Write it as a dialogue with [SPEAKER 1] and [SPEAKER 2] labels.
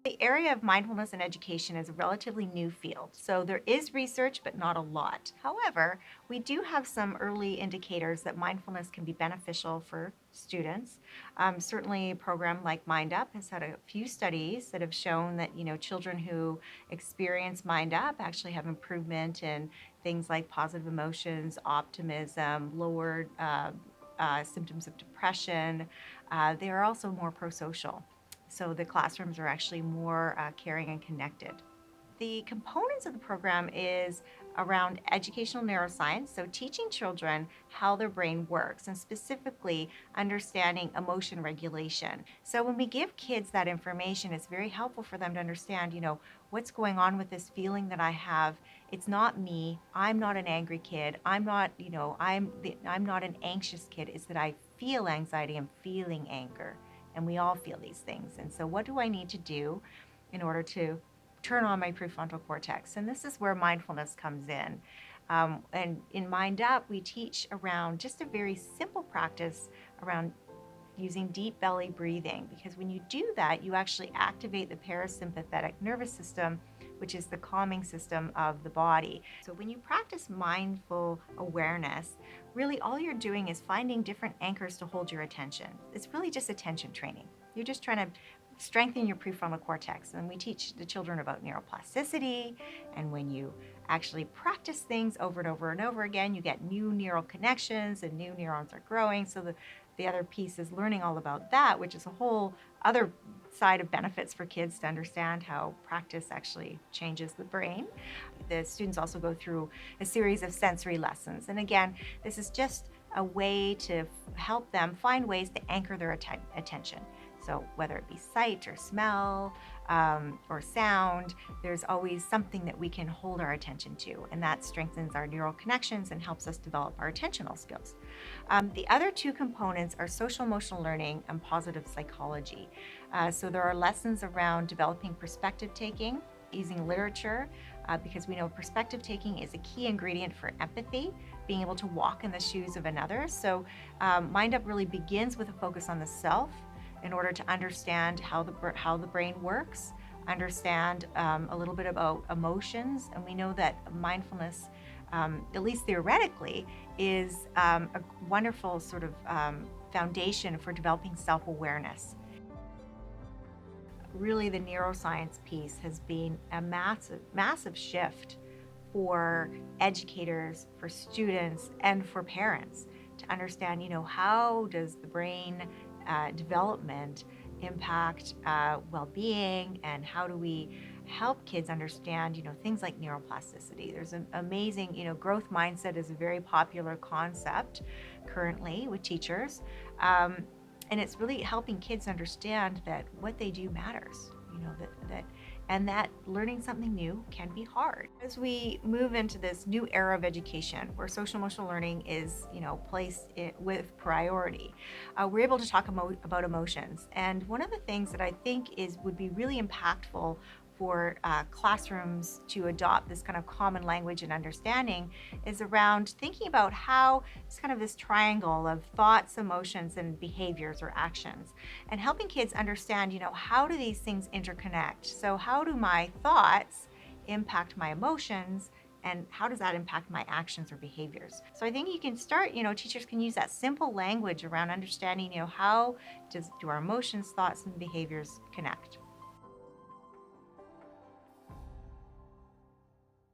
[SPEAKER 1] The area of mindfulness and education is a relatively new field, so there is research, but not a lot. However, we do have some early indicators that mindfulness can be beneficial for students. Certainly, a program like Mind Up has had a few studies that have shown that children who experience Mind Up actually have improvement in things like positive emotions, optimism, lowered symptoms of depression. They are also more pro-social. So the classrooms are actually more caring and connected. The components of the program is around educational neuroscience, so teaching children how their brain works and specifically understanding emotion regulation. So when we give kids that information, it's very helpful for them to understand, what's going on with this feeling that I have. It's not me. I'm not an angry kid. I'm not, I'm not an anxious kid. It's that I feel anxiety. I'm feeling anger. And we all feel these things. And so what do I need to do in order to turn on my prefrontal cortex? And this is where mindfulness comes in. And in Mind Up, we teach around just a very simple practice around using deep belly breathing, because when you do that, you actually activate the parasympathetic nervous system, which is the calming system of the body. So when you practice mindful awareness, really all you're doing is finding different anchors to hold your attention. It's really just attention training. You're just trying to strengthen your prefrontal cortex. And we teach the children about neuroplasticity. And when you actually practice things over and over and over again, you get new neural connections and new neurons are growing. So the other piece is learning all about that, which is a whole other side of benefits for kids to understand how practice actually changes the brain. The students also go through a series of sensory lessons. And again, this is just a way to help them find ways to anchor their attention. So whether it be sight or smell or sound, there's always something that we can hold our attention to, and that strengthens our neural connections and helps us develop our attentional skills. The other two components are social emotional learning and positive psychology. So there are lessons around developing perspective taking, using literature, because we know perspective taking is a key ingredient for empathy, being able to walk in the shoes of another. So Mind Up really begins with a focus on the self in order to understand how the brain works, understand a little bit about emotions. And we know that mindfulness, at least theoretically, is a wonderful sort of foundation for developing self-awareness. Really, the neuroscience piece has been a massive, massive shift for educators, for students, and for parents to understand, how does the brain development impact well-being, and how do we help kids understand, things like neuroplasticity. There's an amazing, growth mindset is a very popular concept currently with teachers. And it's really helping kids understand that what they do matters, and that learning something new can be hard. As we move into this new era of education where social emotional learning is, placed with priority, we're able to talk about emotions. And one of the things that I think would be really impactful for classrooms to adopt this kind of common language and understanding is around thinking about how it's kind of this triangle of thoughts, emotions, and behaviors or actions, and helping kids understand, how do these things interconnect? So how do my thoughts impact my emotions, and how does that impact my actions or behaviors? So I think you can start, teachers can use that simple language around understanding, how do our emotions, thoughts, and behaviors connect?